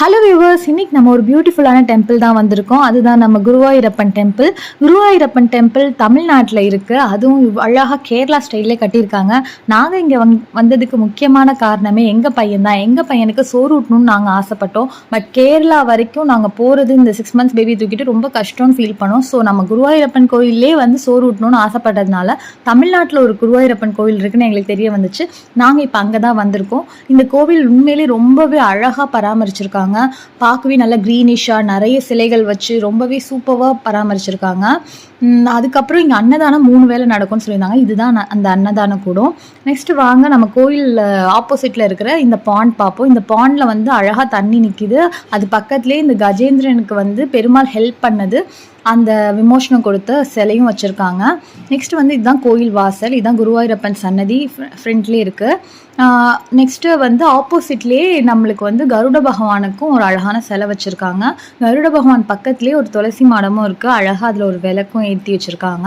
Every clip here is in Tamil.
ஹலோ வியூவர்ஸ், இன்னைக்கு நம்ம ஒரு பியூட்டிஃபுல்லான டெம்பிள் தான் வந்திருக்கோம். அதுதான் நம்ம குருவாயூரப்பன் டெம்பிள். குருவாயூரப்பன் டெம்பிள் தமிழ்நாட்டில் இருக்குது. அதுவும் அழகாக கேரளா ஸ்டைல்லே கட்டியிருக்காங்க. நாங்கள் இங்கே வந்ததுக்கு முக்கியமான காரணமே எங்கள் பையன் தான். எங்கள் பையனுக்கு சோறு ஊட்டணும்னு நாங்கள் ஆசைப்பட்டோம். பட் கேரளா வரைக்கும் நாங்கள் போகிறது இந்த 6 months பேபி தூக்கிட்டு ரொம்ப கஷ்டம்னு ஃபீல் பண்ணோம். ஸோ நம்ம குருவாயூரப்பன் கோயிலே வந்து சோறு ஊட்டணும்னு ஆசைப்பட்டதுனால தமிழ்நாட்டில் ஒரு குருவாயூரப்பன் கோவில் இருக்குன்னு எங்களுக்கு தெரிய வந்துச்சு. நாங்கள் இப்போ அங்கே தான் வந்திருக்கோம். இந்த கோவில் உண்மையிலே ரொம்பவே அழகாக பராமரிச்சிருக்காங்க. பார்க்கவே நல்ல க்ரீனிஷாக நிறைய சிலைகள் வச்சு ரொம்பவே சூப்பராக பராமரிச்சிருக்காங்க. அதுக்கப்புறம் இங்கே அன்னதானம் 3 வேளை நடக்கும்னு சொல்லியிருந்தாங்க. இதுதான் அந்த அன்னதானம் கூடும். நெக்ஸ்ட் வாங்க நம்ம கோயில் ஆப்போசிட்டில் இருக்கிற இந்த பாண்ட் பார்ப்போம். இந்த பாண்டில் வந்து அழகாக தண்ணி நிற்கிது. அது பக்கத்துலேயே இந்த கஜேந்திரனுக்கு வந்து பெருமாள் ஹெல்ப் பண்ணது அந்த விமோசனம் கொடுத்த சிலையும் வச்சுருக்காங்க. நெக்ஸ்ட் வந்து இதுதான் கோயில் வாசல். இதுதான் குருவாயூரப்பன் சன்னதி ஃப்ரண்ட்லேயே இருக்குது. நெக்ஸ்ட்டு வந்து ஆப்போசிட்லேயே நம்மளுக்கு வந்து கருட பகவானுக்கும் ஒரு அழகான சிலை வச்சுருக்காங்க. கருட பகவான் பக்கத்துலேயே ஒரு துளசி மாடமும் இருக்குது. அழகாக அதில் ஒரு விளக்கும் ஏற்றி வச்சுருக்காங்க.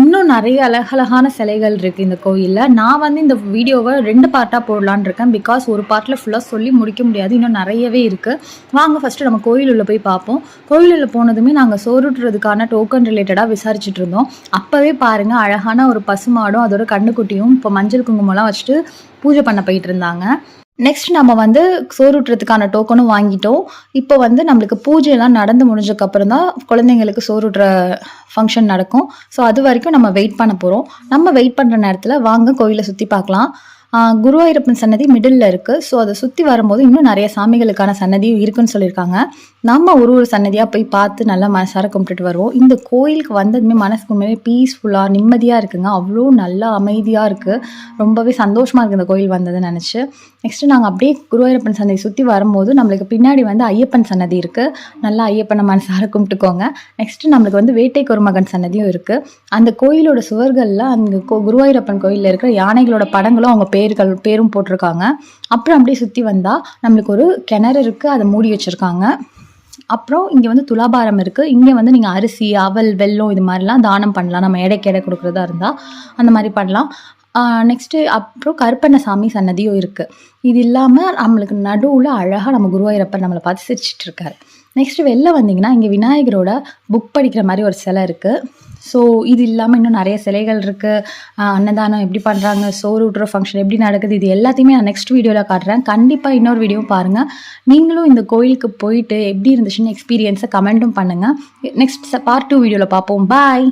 இன்னும் நிறைய அழகழகான சிலைகள் இருக்குது இந்த கோயிலில். நான் வந்து இந்த வீடியோவை 2 பார்ட்டாக போடலான்னு இருக்கேன். பிகாஸ் ஒரு பார்ட்டில் ஃபுல்லாக சொல்லி முடிக்க முடியாது, இன்னும் நிறையவே இருக்குது. வாங்க ஃபஸ்ட்டு நம்ம கோயில் உள்ள போய் பார்ப்போம். கோயிலில் போனதுமே நாங்கள் சோறுட்டுறதுக்கான டோக்கன் ரிலேட்டடாக விசாரிச்சுட்டு இருந்தோம். அப்போவே பாருங்கள், அழகான ஒரு பசுமாடும் அதோட கண்ணுக்குட்டியும் இப்போ மஞ்சள் குங்குமம்லாம் வச்சுட்டு பூஜை பண்ண போயிட்டு இருந்தாங்க. நெக்ஸ்ட் நம்ம வந்து சோறுட்டுறதுக்கான டோக்கனும் வாங்கிட்டோம். இப்போ வந்து நம்மளுக்கு பூஜையெல்லாம் நடந்து முடிஞ்சதுக்கப்புறம் தான் குழந்தைங்களுக்கு சோறுட்டுற ஃபங்க்ஷன் நடக்கும். ஸோ அது வரைக்கும் நம்ம வெயிட் பண்ண போகிறோம். நம்ம வெயிட் பண்ணுற நேரத்தில் வாங்க கோயிலை சுற்றி பார்க்கலாம். குருவாயூரப்பன் சன்னதி மிடில் இருக்குது. ஸோ அதை சுற்றி வரும்போது இன்னும் நிறைய சாமிகளுக்கான சன்னதியும் இருக்குன்னு சொல்லியிருக்காங்க. நம்ம ஒரு சன்னதியாக போய் பார்த்து நல்லா மனசார கும்பிட்டுட்டு வருவோம். இந்த கோயிலுக்கு வந்ததுமே மனசுக்கு உண்மையே பீஸ்ஃபுல்லாக நிம்மதியாக இருக்குங்க. அவ்வளோ நல்லா அமைதியாக இருக்குது. ரொம்பவே சந்தோஷமாக இருக்குது இந்த கோயில் வந்ததுன்னு நினச்சி. நெக்ஸ்ட்டு நாங்கள் அப்படியே குருவாயூரப்பன் சன்னதி சுற்றி வரும்போது நம்மளுக்கு பின்னாடி வந்து ஐயப்பன் சன்னதி இருக்குது. நல்லா ஐயப்பனை மனசார கும்பிட்டுக்கோங்க. நெக்ஸ்ட்டு நம்மளுக்கு வந்து வேட்டை குருமகன் சன்னதியும் இருக்குது. அந்த கோயிலோட சுவர்களில் அந்த குருவாயூரப்பன் கோயிலில் இருக்கிற யானைகளோட படங்களும் அவங்க பேரும் போட்டிருக்காங்க. அப்புறம் அப்படியே சுற்றி வந்தால் நம்மளுக்கு ஒரு கிணறு இருக்குது, அதை மூடி வச்சுருக்காங்க. அப்புறம் இங்கே வந்து துலாபாரம் இருக்குது. இங்கே வந்து நீங்கள் அரிசி, அவல், வெல்லம் இது மாதிரிலாம் தானம் பண்ணலாம். நம்ம எடை கொடுக்குறதா இருந்தால் அந்த மாதிரி பண்ணலாம். நெக்ஸ்ட்டு அப்புறம் கருப்பண்ணசாமி சன்னதியும் இருக்குது. இது இல்லாமல் நம்மளுக்கு நடுவில் அழகாக நம்ம குருவாயூரப்பன் நம்மளை பார்த்து சிரிச்சிட்ருக்காரு. நெக்ஸ்ட்டு வெளில வந்தீங்கன்னா இங்கே விநாயகரோட புக் படிக்கிற மாதிரி ஒரு சிலை இருக்குது. ஸோ இது இல்லாமல் இன்னும் நிறைய சிலைகள் இருக்குது. அன்னதானம் எப்படி பண்ணுறாங்க, சோறு ஊட்டுற ஃபங்க்ஷன் எப்படி நடக்குது, இது எல்லாத்தையுமே நான் நெக்ஸ்ட் வீடியோவில் காட்டுறேன். கண்டிப்பாக இன்னொரு வீடியோவும் பாருங்கள். நீங்களும் இந்த கோயிலுக்கு போயிட்டு எப்படி இருந்துச்சுன்னு எக்ஸ்பீரியன்ஸை கமெண்ட்டும் பண்ணுங்கள். நெக்ஸ்ட் பார்ட் 2 வீடியோவில் பார்ப்போம். பாய்.